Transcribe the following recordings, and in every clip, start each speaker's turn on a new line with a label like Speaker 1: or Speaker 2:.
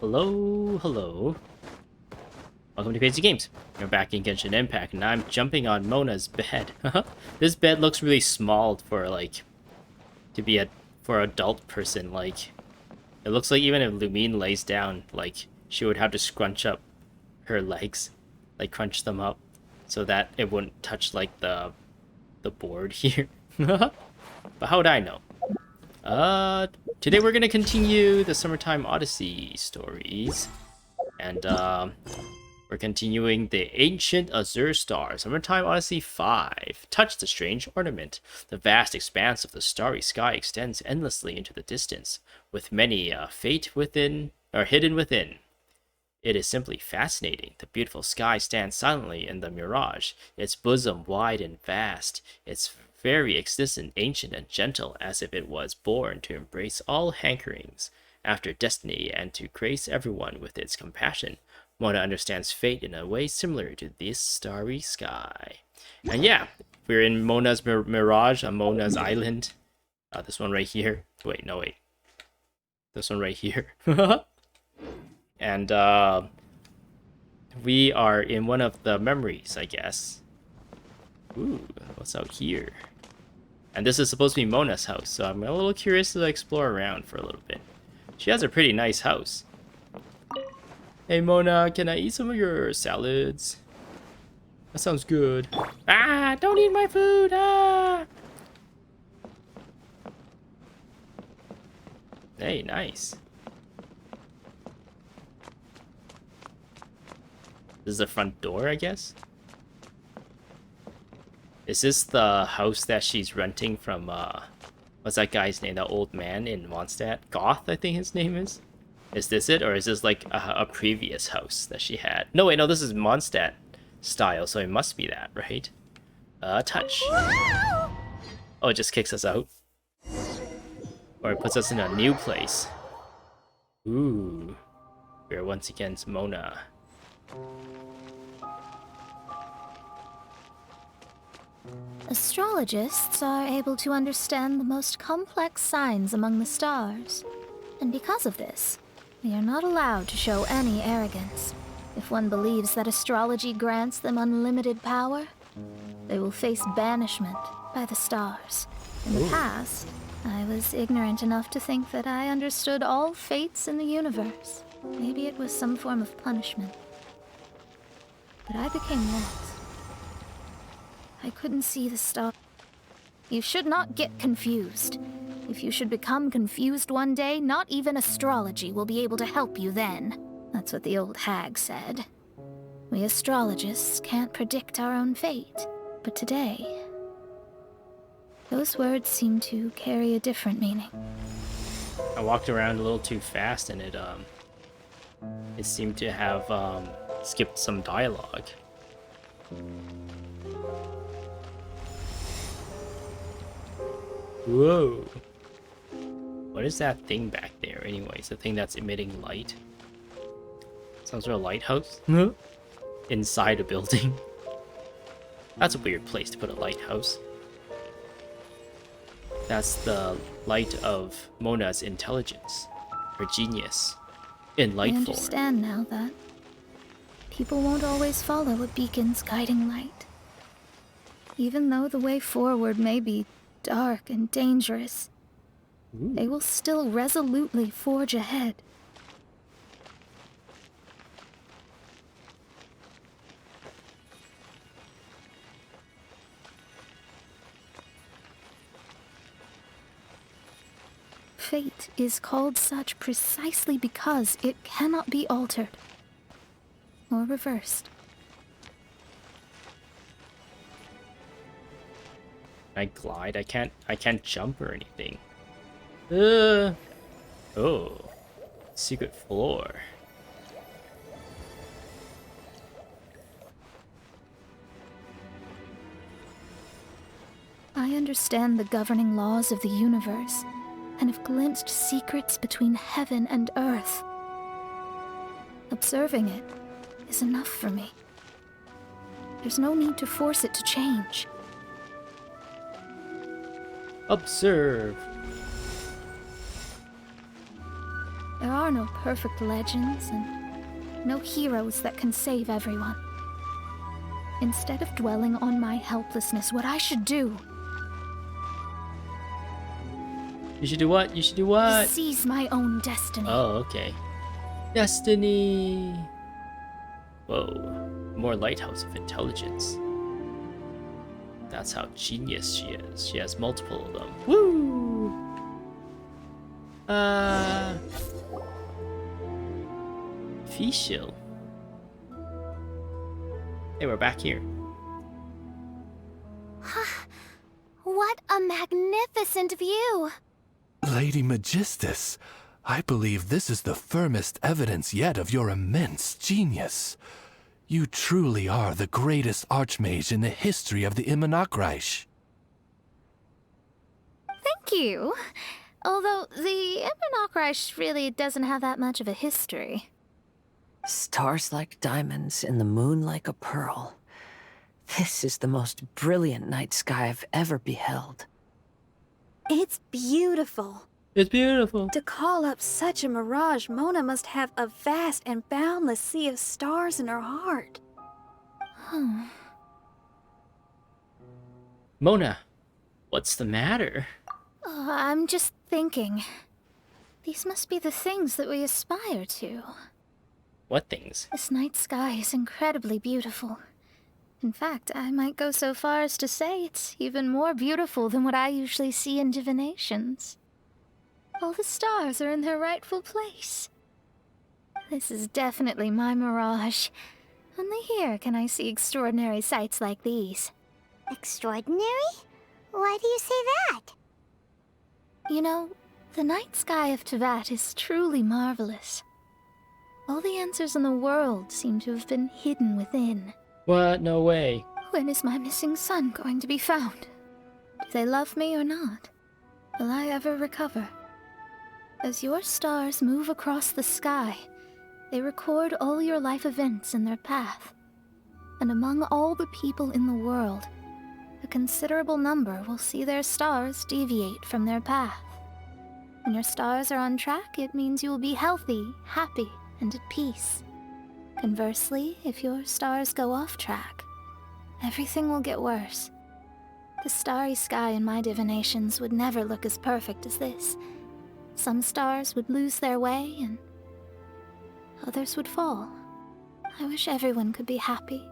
Speaker 1: Hello, hello. Welcome to Crazy Games. You're back in Genshin Impact, and I'm jumping on Mona's bed. This bed looks really small for to be for an adult person. It looks like even if Lumine lays down, she would have to scrunch up her legs, crunch them up, so that it wouldn't touch the board here. But how would I know? Today we're gonna continue the Summertime Odyssey stories, and we're continuing the Ancient Azure Stars, Summertime Odyssey V. Touch the strange ornament. The vast expanse of the starry sky extends endlessly into the distance, with many fate within or hidden within. It is simply fascinating. The beautiful sky stands silently in the mirage, its bosom wide and vast, its very existence ancient and gentle, as if it was born to embrace all hankerings after destiny and to grace everyone with its compassion. Mona understands fate in a way similar to this starry sky. And yeah, we're in Mona's mirage on Mona's island. This one right here. Wait, no, wait. This one right here. And we are in one of the memories, I guess. Ooh, what's out here? And this is supposed to be Mona's house, so I'm a little curious to explore around for a little bit. She has a pretty nice house. Hey Mona, can I eat some of your salads? That sounds good. Ah, don't eat my food! Ah! Hey, nice. This is the front door, I guess? Is this the house that she's renting from, what's that guy's name? That old man in Mondstadt? Goth, I think his name is? Is this it? Or is this like a previous house that she had? No, wait, no, this is Mondstadt style, so it must be that, right? Touch. Oh, it just kicks us out? Or it puts us in a new place. Ooh. We're once again Mona.
Speaker 2: Astrologists are able to understand the most complex signs among the stars. And because of this, they are not allowed to show any arrogance. If one believes that astrology grants them unlimited power, they will face banishment by the stars. In the past, I was ignorant enough to think that I understood all fates in the universe. Maybe it was some form of punishment. But I became lost. I couldn't see the star. You should not get confused. If you should become confused one day, not even astrology will be able to help you then. That's what the old hag said. We astrologists can't predict our own fate. But today, those words seem to carry a different meaning.
Speaker 1: I walked around a little too fast and it seemed to have skipped some dialogue. Whoa. What is that thing back there anyways? The thing that's emitting light? Some sort of lighthouse? Inside a building? That's a weird place to put a lighthouse. That's the light of Mona's intelligence. Her genius. In light form.
Speaker 2: I understand now that people won't always follow a beacon's guiding light. Even though the way forward may be dark and dangerous, they will still resolutely forge ahead. Fate is called such precisely because it cannot be altered or reversed.
Speaker 1: I glide? I can't jump or anything. Oh. Secret floor.
Speaker 2: I understand the governing laws of the universe and have glimpsed secrets between heaven and earth. Observing it is enough for me. There's no need to force it to change.
Speaker 1: Observe.
Speaker 2: There are no perfect legends and no heroes that can save everyone. Instead of dwelling on my helplessness, what I should do
Speaker 1: You should do what? You should do what?
Speaker 2: is seize my own destiny.
Speaker 1: Oh, okay. Destiny. Whoa. More lighthouse of intelligence. That's how genius she is. She has multiple of them. Woo! Fischl. Hey, we're back here.
Speaker 2: What a magnificent view!
Speaker 3: Lady Magistus, I believe this is the firmest evidence yet of your immense genius. You truly are the greatest archmage in the history of the Immonachreich.
Speaker 2: Thank you. Although the Immonachreich really doesn't have that much of a history.
Speaker 4: Stars like diamonds and the moon like a pearl. This is the most brilliant night sky I've ever beheld.
Speaker 5: It's beautiful.
Speaker 1: It's beautiful.
Speaker 5: To call up such a mirage, Mona must have a vast and boundless sea of stars in her heart.
Speaker 1: Mona, what's the matter?
Speaker 2: I'm just thinking. These must be the things that we aspire to.
Speaker 1: What things?
Speaker 2: This night sky is incredibly beautiful. In fact, I might go so far as to say it's even more beautiful than what I usually see in divinations. All the stars are in their rightful place. This is definitely my mirage. Only here can I see extraordinary sights like these.
Speaker 6: Extraordinary? Why do you say that?
Speaker 2: You know, the night sky of Teyvat is truly marvelous. All the answers in the world seem to have been hidden within.
Speaker 1: What? No way.
Speaker 2: When is my missing son going to be found? Do they love me or not? Will I ever recover? As your stars move across the sky, they record all your life events in their path. And among all the people in the world, a considerable number will see their stars deviate from their path. When your stars are on track, it means you will be healthy, happy, and at peace. Conversely, if your stars go off track, everything will get worse. The starry sky in my divinations would never look as perfect as this. Some stars would lose their way, and others would fall. I wish everyone could be happy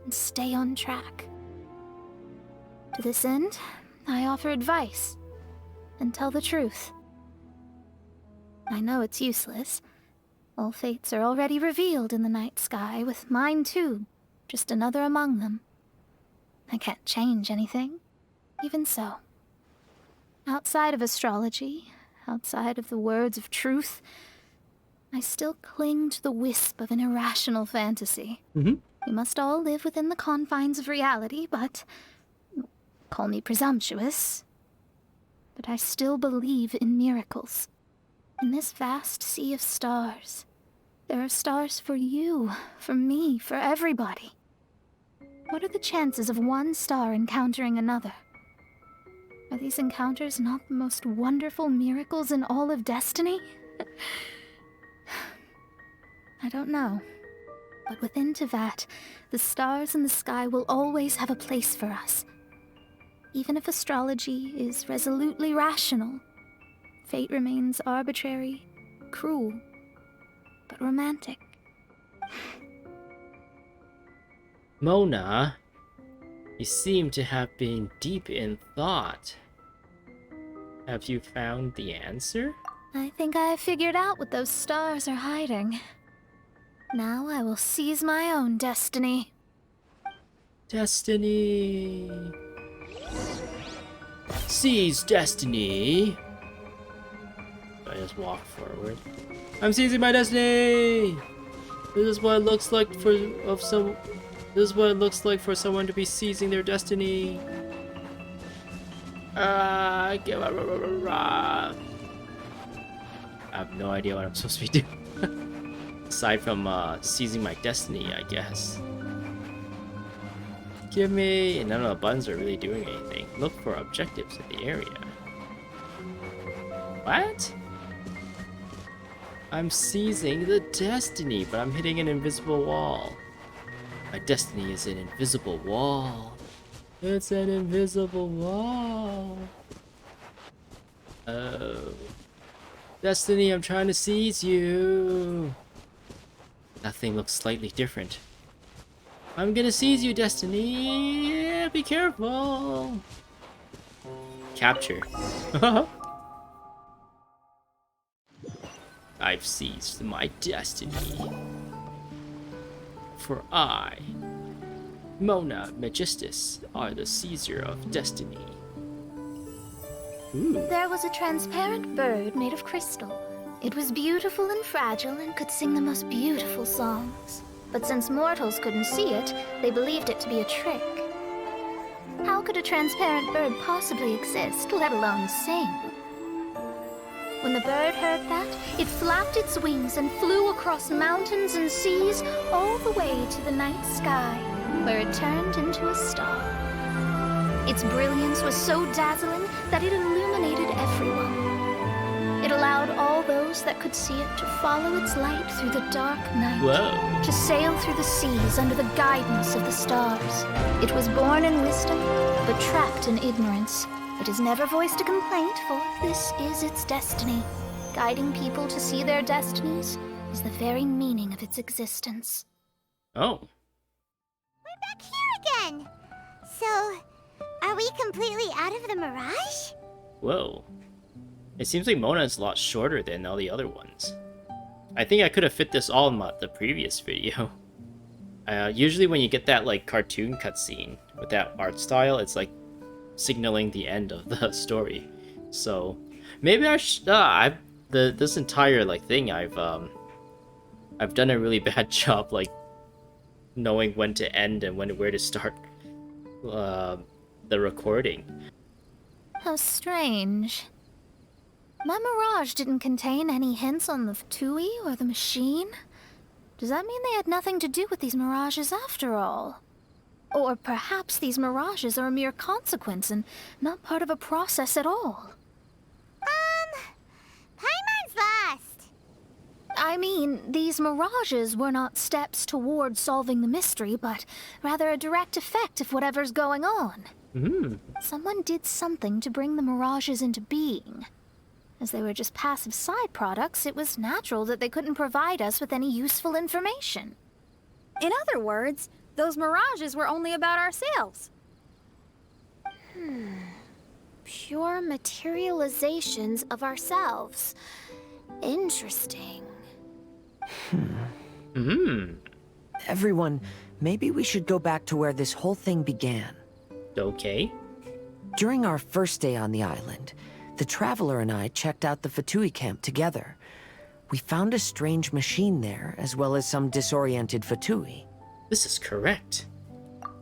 Speaker 2: and stay on track. To this end, I offer advice and tell the truth. I know it's useless. All fates are already revealed in the night sky, with mine too, just another among them. I can't change anything. Even so, outside of astrology, outside of the words of truth, I still cling to the wisp of an irrational fantasy. We must all live within the confines of reality, but call me presumptuous. But I still believe in miracles. In this vast sea of stars, there are stars for you, for me, for everybody. What are the chances of one star encountering another? Are these encounters not the most wonderful miracles in all of destiny? I don't know. But within Teyvat, the stars in the sky will always have a place for us. Even if astrology is resolutely rational, fate remains arbitrary, cruel, but romantic.
Speaker 1: Mona, you seem to have been deep in thought. Have you found the answer?
Speaker 2: I think I have figured out what those stars are hiding. Now I will seize my own destiny.
Speaker 1: Destiny. Seize destiny. So I just walk forward. I'm seizing my destiny. This is what it looks like This is what it looks like for someone to be seizing their destiny. I have no idea what I'm supposed to be doing. Aside from seizing my destiny, I guess. Give me... None of the buttons are really doing anything. Look for objectives in the area. What? I'm seizing the destiny, but I'm hitting an invisible wall. My destiny is an invisible wall. It's an invisible wall. Oh. Destiny, I'm trying to seize you. That thing looks slightly different. I'm gonna seize you, Destiny. Be careful. Capture. I've seized my destiny. For I, Mona Magistus, are the seizer of destiny. Ooh.
Speaker 2: There was a transparent bird made of crystal. It was beautiful and fragile and could sing the most beautiful songs. But since mortals couldn't see it, they believed it to be a trick. How could a transparent bird possibly exist, let alone sing? When the bird heard that, it flapped its wings and flew across mountains and seas all the way to the night sky, where it turned into a star. Its brilliance was so dazzling that it illuminated everyone. It allowed all those that could see it to follow its light through the dark night.
Speaker 1: Whoa.
Speaker 2: To sail through the seas under the guidance of the stars. It was born in wisdom, but trapped in ignorance. It has never voiced a complaint, for this is its destiny. Guiding people to see their destinies is the very meaning of its existence.
Speaker 1: Oh.
Speaker 6: We're back here again! So, are we completely out of the mirage?
Speaker 1: Whoa. It seems like Mona is a lot shorter than all the other ones. I think I could have fit this all in the previous video. Usually when you get that like cartoon cutscene with that art style, it's like signaling the end of the story. So maybe I should. This entire like thing I've done a really bad job like knowing when to end and where to start the recording.
Speaker 2: How strange. My mirage didn't contain any hints on the Fatui or the machine. Does that mean they had nothing to do with these mirages after all? Or perhaps these mirages are a mere consequence and not part of a process at all?
Speaker 6: Paimon's lost.
Speaker 2: I mean, these mirages were not steps toward solving the mystery, but rather a direct effect of whatever's going on. Someone did something to bring the mirages into being. As they were just passive side products, it was natural that they couldn't provide us with any useful information.
Speaker 5: In other words, those mirages were only about ourselves.
Speaker 2: Pure materializations of ourselves. Interesting.
Speaker 4: Everyone, maybe we should go back to where this whole thing began.
Speaker 1: Okay.
Speaker 4: During our first day on the island, the Traveler and I checked out the Fatui camp together. We found a strange machine there, as well as some disoriented Fatui.
Speaker 1: This is correct.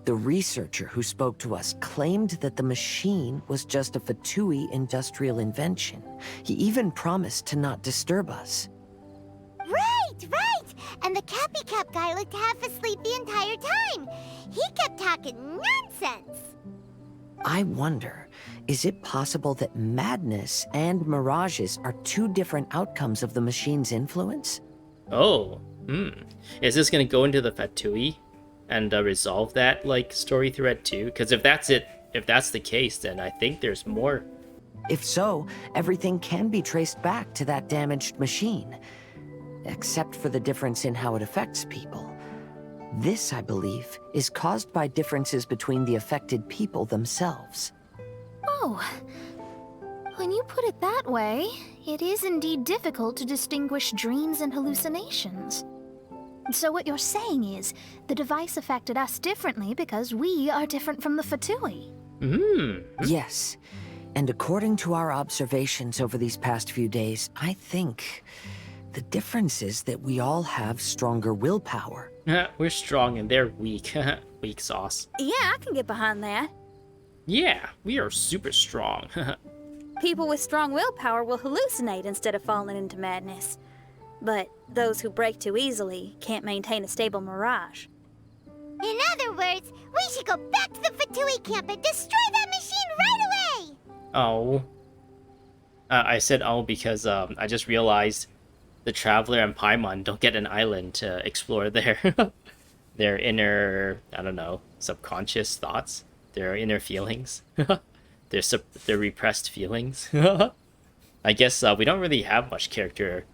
Speaker 4: The researcher who spoke to us claimed that the machine was just a Fatui industrial invention. He even promised to not disturb us.
Speaker 6: Right! And the Cappy Cap guy looked half asleep the entire time. He kept talking nonsense.
Speaker 4: I wonder, is it possible that madness and mirages are two different outcomes of the machine's influence?
Speaker 1: Oh. Is this gonna go into the Fatui and resolve that like story thread too? Because if that's the case, then I think there's more.
Speaker 4: If so, everything can be traced back to that damaged machine, except for the difference in how it affects people. This, I believe, is caused by differences between the affected people themselves.
Speaker 2: Oh, when you put it that way, it is indeed difficult to distinguish dreams and hallucinations. So what you're saying is, the device affected us differently because we are different from the Fatui.
Speaker 4: Yes, and according to our observations over these past few days, I think the difference is that we all have stronger willpower.
Speaker 1: We're strong and they're weak. Weak sauce.
Speaker 5: Yeah, I can get behind that.
Speaker 1: Yeah, we are super strong.
Speaker 5: People with strong willpower will hallucinate instead of falling into madness. But those who break too easily can't maintain a stable mirage.
Speaker 6: In other words, we should go back to the Fatui camp and destroy that machine right away!
Speaker 1: Oh. I said oh because I just realized the Traveler and Paimon don't get an island to explore their inner, I don't know, subconscious thoughts, their inner feelings, their repressed feelings. I guess we don't really have much character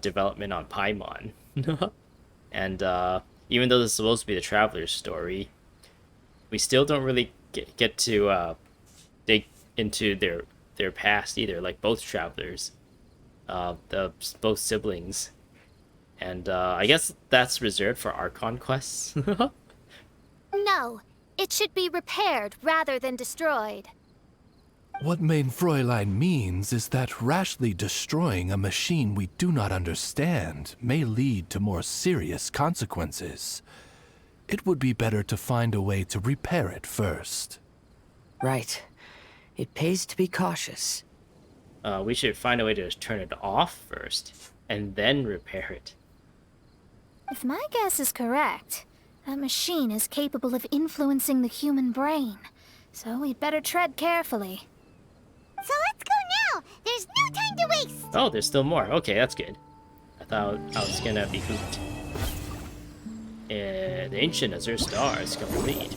Speaker 1: development on Paimon. And even though this is supposed to be the Traveler's story, we still don't really get to dig into their past either, like both Travelers, both siblings. And I guess that's reserved for Archon quests.
Speaker 2: No, it should be repaired rather than destroyed.
Speaker 3: What Main Fräulein means is that rashly destroying a machine we do not understand may lead to more serious consequences. It would be better to find a way to repair it first.
Speaker 4: Right. It pays to be cautious.
Speaker 1: We should find a way to turn it off first, and then repair it.
Speaker 2: If my guess is correct, that machine is capable of influencing the human brain, so we'd better tread carefully.
Speaker 6: So let's go now! There's no time to waste!
Speaker 1: Oh, there's still more. Okay, that's good. I thought I was gonna be hooped. The Ancient Azure Stars complete.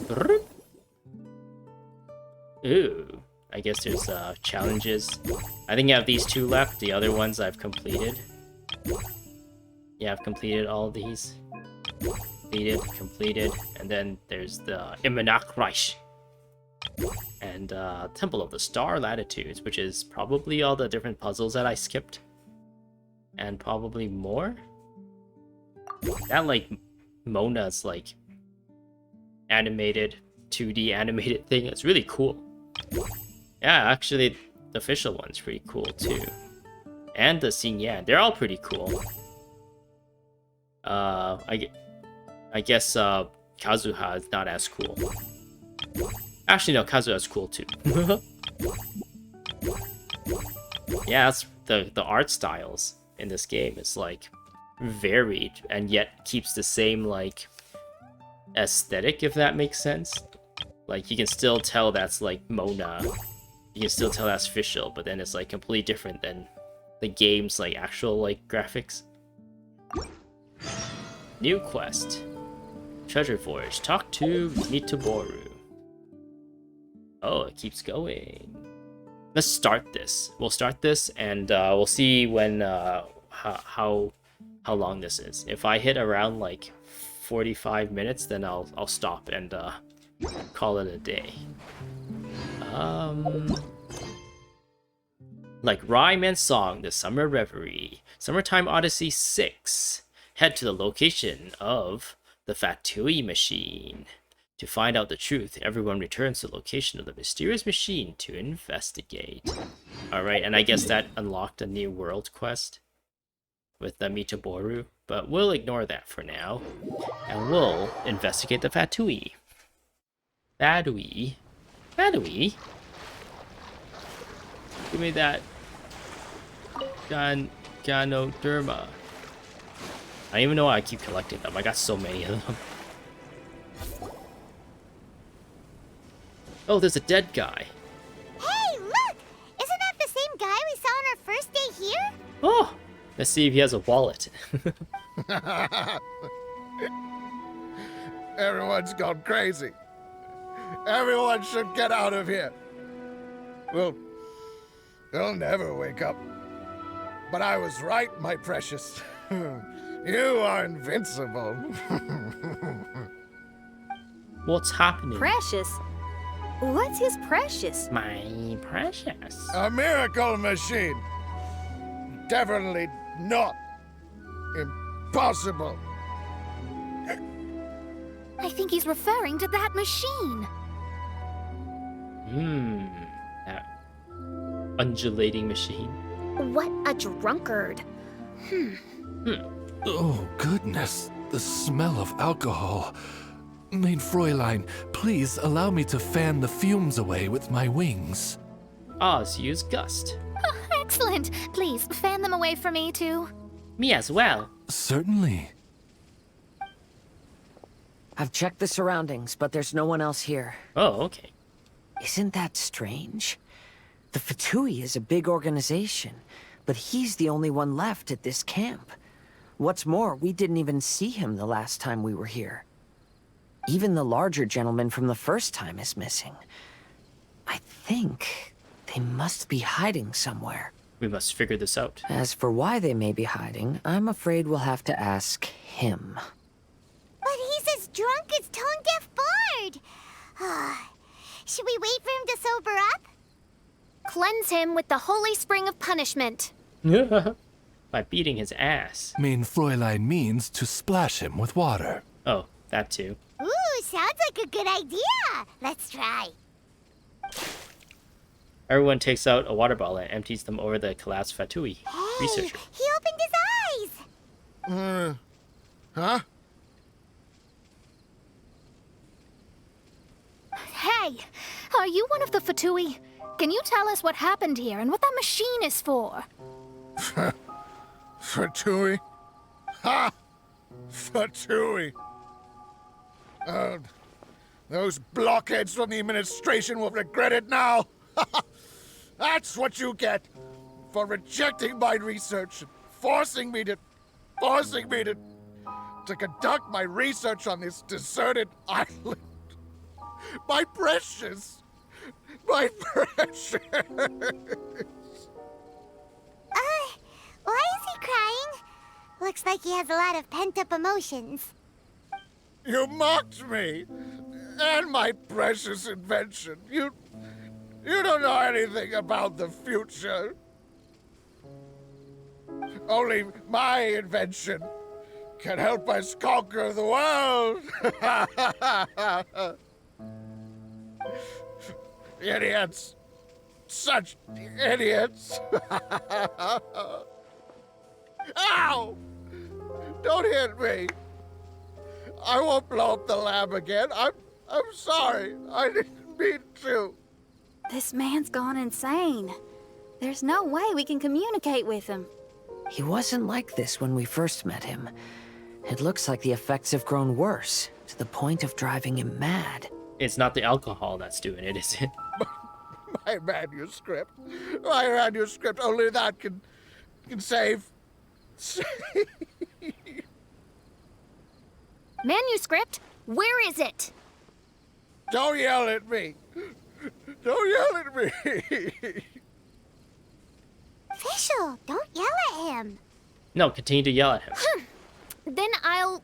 Speaker 1: Ooh, I guess there's challenges. I think I have these 2 left. The other ones I've completed. Yeah, I've completed all of these. Completed. And then there's the Immenachreich. And Temple of the Star Latitudes, which is probably all the different puzzles that I skipped. And probably more. That, like, Mona's, like, animated, 2D animated thing, it's really cool. Yeah, actually, the Fischl one's pretty cool, too. And the Xinyan, they're all pretty cool. I guess, Kazuha is not as cool. Actually, no, Kazuha's cool, too. Yeah, that's the art styles in this game is, like, varied, and yet keeps the same, like, aesthetic, if that makes sense. Like, you can still tell that's, like, Mona. You can still tell that's Fischl, but then it's, like, completely different than the game's, like, actual, like, graphics. New quest. Treasure Forge. Talk to Mitoboru. Oh, it keeps going. Let's start this. We'll start this, and we'll see when how long this is. If I hit around like 45 minutes, then I'll stop and call it a day. Like rhyme and song, the Summer Reverie, Summertime Odyssey 6. Head to the location of the Fatui machine. To find out the truth, everyone returns to the location of the mysterious machine to investigate. Alright, and I guess that unlocked a new world quest with the Mitoboru, but we'll ignore that for now. And we'll investigate the Fatui. Fatui? Fatui? Give me that Ganoderma. I don't even know why I keep collecting them. I got so many of them. Oh, there's a dead guy.
Speaker 6: Hey, look! Isn't that the same guy we saw on our first day here?
Speaker 1: Oh! Let's see if he has a wallet.
Speaker 7: Everyone's gone crazy. Everyone should get out of here. We'll never wake up. But I was right, my precious. You are invincible.
Speaker 1: What's happening?
Speaker 5: Precious? What's his precious?
Speaker 1: My precious.
Speaker 7: A miracle machine. Definitely not impossible.
Speaker 2: I think he's referring to that machine.
Speaker 1: That undulating machine.
Speaker 2: What a drunkard.
Speaker 3: Oh, goodness. The smell of alcohol. Main Fräulein, please allow me to fan the fumes away with my wings.
Speaker 1: Oz, use Gust.
Speaker 2: Oh, excellent. Please, fan them away from me, too.
Speaker 1: Me as well.
Speaker 3: Certainly.
Speaker 4: I've checked the surroundings, but there's no one else here.
Speaker 1: Oh, okay.
Speaker 4: Isn't that strange? The Fatui is a big organization, but he's the only one left at this camp. What's more, we didn't even see him the last time we were here. Even the larger gentleman from the first time is missing. I think they must be hiding somewhere.
Speaker 1: We must figure this out.
Speaker 4: As for why they may be hiding, I'm afraid we'll have to ask him.
Speaker 6: But he's as drunk as tone-deaf Bard. Should we wait for him to sober up?
Speaker 2: Cleanse him with the holy spring of punishment.
Speaker 1: By beating his ass.
Speaker 3: Mein Fräulein means to splash him with water.
Speaker 1: Oh, that too.
Speaker 6: Ooh, sounds like a good idea. Let's try.
Speaker 1: Everyone takes out a water bottle and empties them over the collapsed Fatui
Speaker 6: Hey,
Speaker 1: researcher.
Speaker 6: he opened his eyes.
Speaker 7: Huh?
Speaker 2: Hey, are you one of the Fatui? Can you tell us what happened here and what that machine is for?
Speaker 7: Fatui? Ha! Fatui! Those blockheads from the administration will regret it now! That's what you get for rejecting my research and forcing me to conduct my research on this deserted island. My precious! My precious!
Speaker 6: Why is he crying? Looks like he has a lot of pent-up emotions.
Speaker 7: You mocked me! And my precious invention. You don't know anything about the future. Only my invention can help us conquer the world. Idiots. Such idiots. Ow! Don't hit me. I won't blow up the lab again. I'm sorry. I didn't mean to.
Speaker 5: This man's gone insane. There's no way we can communicate with him.
Speaker 4: He wasn't like this when we first met him. It looks like the effects have grown worse, to the point of driving him mad.
Speaker 1: It's not the alcohol that's doing it, is it?
Speaker 7: My manuscript. My manuscript. Only that can save.
Speaker 2: Manuscript? Where is it?
Speaker 7: Don't yell at me. Don't yell at me.
Speaker 6: Fischl, don't yell at him.
Speaker 1: No, continue to yell at him.
Speaker 2: Then I'll...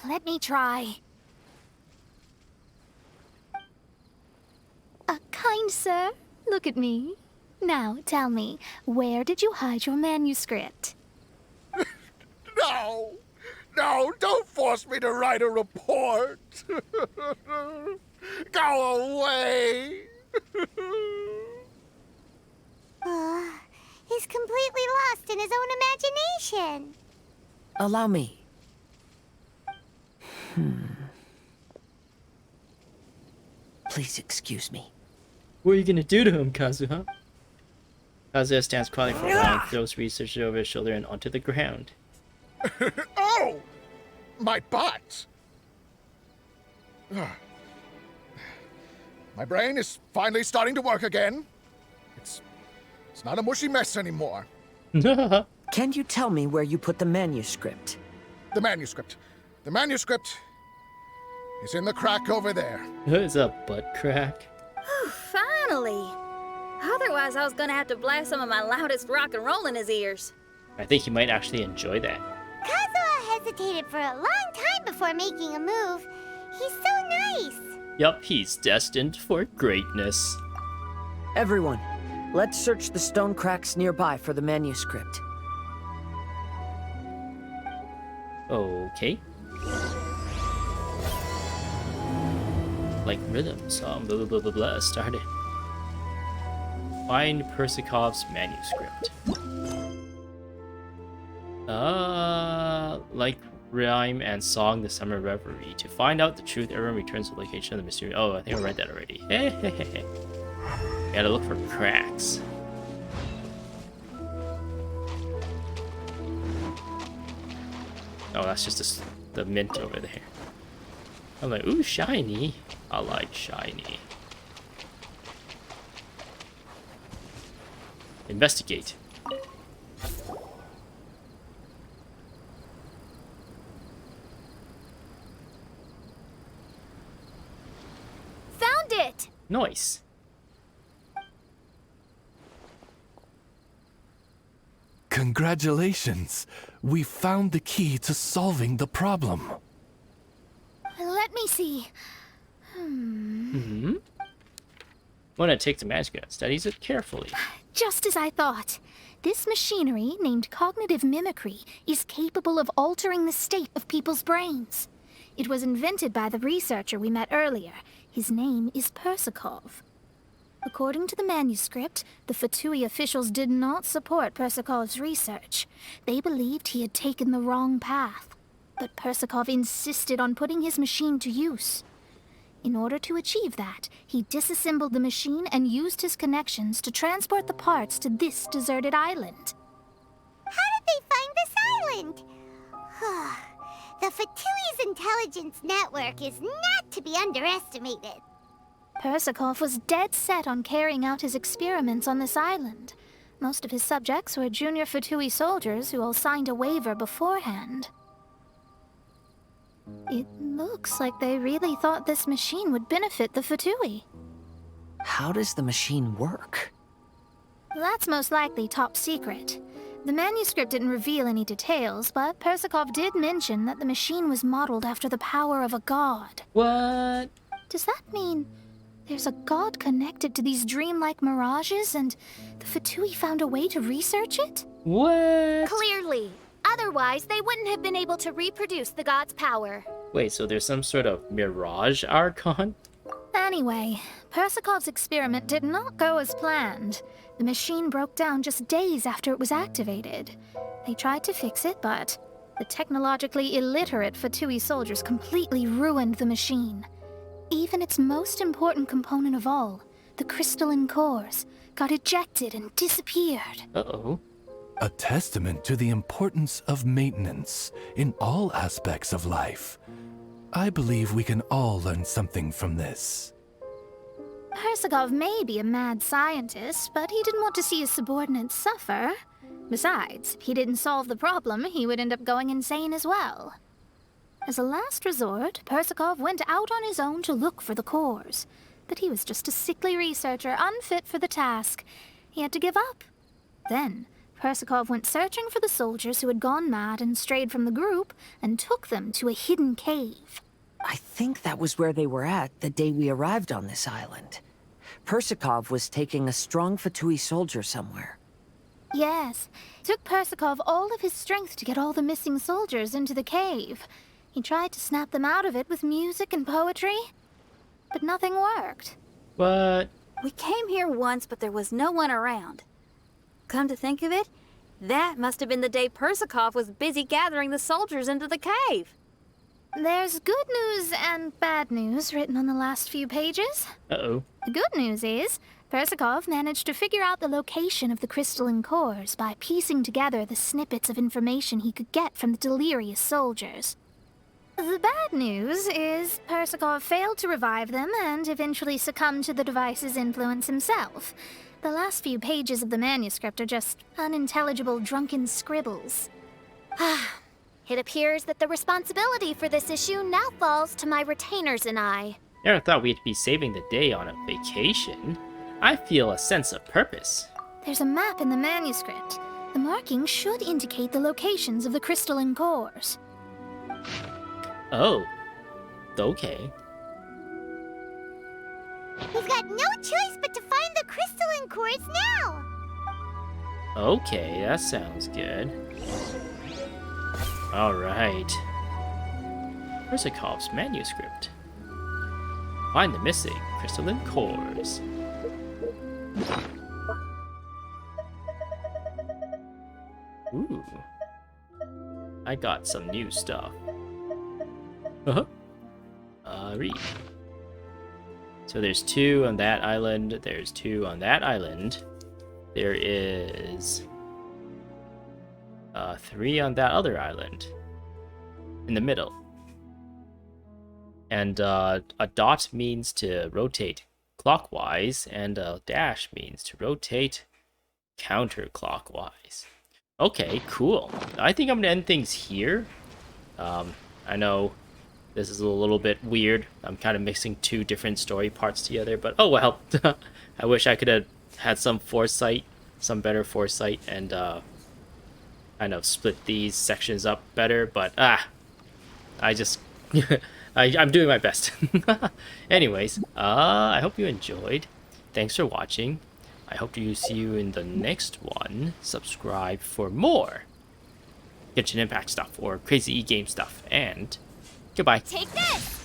Speaker 2: Let me try. Kind sir, look at me. Now, tell me, where did you hide your manuscript?
Speaker 7: No. No, don't force me to write a report. Go away.
Speaker 6: He's completely lost in his own imagination.
Speaker 4: Allow me. Please excuse me.
Speaker 1: What are you gonna do to him, Kazuha? Kazuha stands quietly for a while, throws researcher over his shoulder and onto the ground.
Speaker 7: Oh! My butt! My brain is finally starting to work again. It's not a mushy mess anymore.
Speaker 4: Can you tell me where you put the manuscript?
Speaker 7: The manuscript. The manuscript is in the crack over there.
Speaker 1: It's a butt crack.
Speaker 5: Finally! Otherwise, I was gonna have to blast some of my loudest rock and roll in his ears.
Speaker 1: I think he might actually enjoy that.
Speaker 6: Kazuha hesitated for a long time before making a move. He's so nice.
Speaker 1: Yup, he's destined for greatness.
Speaker 4: Everyone, let's search the stone cracks nearby for the manuscript.
Speaker 1: Okay. Like rhythm song, blah blah blah blah blah, started. Find Persikov's manuscript. Like rhyme and song, the summer reverie. To find out the truth, everyone returns to the location of the mystery. Oh, I think I read that already. Gotta look for cracks. Oh, that's just the mint over there. I'm like, ooh, shiny. I like shiny. Investigate. Nice.
Speaker 3: Congratulations! We found the key to solving the problem.
Speaker 2: Let me see.
Speaker 1: Want to take the manuscript, studies it carefully.
Speaker 2: Just as I thought. This machinery, named cognitive mimicry, is capable of altering the state of people's brains. It was invented by the researcher we met earlier. His name is Persikov. According to the manuscript, the Fatui officials did not support Persikov's research. They believed he had taken the wrong path. But Persikov insisted on putting his machine to use. In order to achieve that, he disassembled the machine and used his connections to transport the parts to this deserted island.
Speaker 6: How did they find this island? The Fatui's intelligence network is not to be underestimated.
Speaker 2: Persikov was dead set on carrying out his experiments on this island. Most of his subjects were junior Fatui soldiers who all signed a waiver beforehand. It looks like they really thought this machine would benefit the Fatui.
Speaker 4: How does the machine work?
Speaker 2: That's most likely top secret. The manuscript didn't reveal any details, but Persikov did mention that the machine was modeled after the power of a god.
Speaker 1: What?
Speaker 2: Does that mean there's a god connected to these dreamlike mirages, and the Fatui found a way to research it?
Speaker 1: What?
Speaker 6: Clearly. Otherwise, they wouldn't have been able to reproduce the god's power.
Speaker 1: Wait, so there's some sort of mirage archon?
Speaker 2: Anyway, Persikov's experiment did not go as planned. The machine broke down just days after it was activated. They tried to fix it, but the technologically illiterate Fatui soldiers completely ruined the machine. Even its most important component of all, the crystalline cores, got ejected and disappeared.
Speaker 1: Uh-oh.
Speaker 3: A testament to the importance of maintenance in all aspects of life. I believe we can all learn something from this.
Speaker 2: Persikov may be a mad scientist, but he didn't want to see his subordinates suffer. Besides, if he didn't solve the problem, he would end up going insane as well. As a last resort, Persikov went out on his own to look for the cores. But he was just a sickly researcher, unfit for the task. He had to give up. Then, Persikov went searching for the soldiers who had gone mad and strayed from the group, and took them to a hidden cave.
Speaker 4: I think that was where they were at the day we arrived on this island. Persikov was taking a strong Fatui soldier somewhere.
Speaker 2: Yes, it took Persikov all of his strength to get all the missing soldiers into the cave. He tried to snap them out of it with music and poetry, but nothing worked.
Speaker 1: What?
Speaker 5: We came here once, but there was no one around. Come to think of it, that must have been the day Persikov was busy gathering the soldiers into the cave.
Speaker 2: There's good news and bad news written on the last few pages.
Speaker 1: Uh-oh.
Speaker 2: The good news is, Persikov managed to figure out the location of the crystalline cores by piecing together the snippets of information he could get from the delirious soldiers. The bad news is Persikov failed to revive them and eventually succumbed to the device's influence himself. The last few pages of the manuscript are just unintelligible drunken scribbles.
Speaker 6: It appears that the responsibility for this issue now falls to my retainers and I.
Speaker 1: Never thought we'd be saving the day on a vacation. I feel a sense of purpose.
Speaker 2: There's a map in the manuscript. The markings should indicate the locations of the crystalline cores.
Speaker 1: Oh. Okay.
Speaker 6: We've got no choice but to find the crystalline cores now!
Speaker 1: Okay, that sounds good. Alright. Persikov's manuscript. Find the missing crystalline cores. Ooh. I got some new stuff. Read. So there's 2 on that island, there's 2 on that island. There is 3 on that other island. In the middle. And a dot means to rotate clockwise, and a dash means to rotate counterclockwise. Okay, cool. I think I'm gonna end things here. I know This is a little bit weird. I'm kind of mixing two different story parts together, but oh well. I wish I could have had some foresight, some better foresight, and kind of split these sections up better, but I just I'm doing my best. Anyways, I hope you enjoyed. Thanks for watching. I hope to see you in the next one. Subscribe for more Genshin Impact stuff or crazy e-game stuff, and goodbye.
Speaker 6: Take this!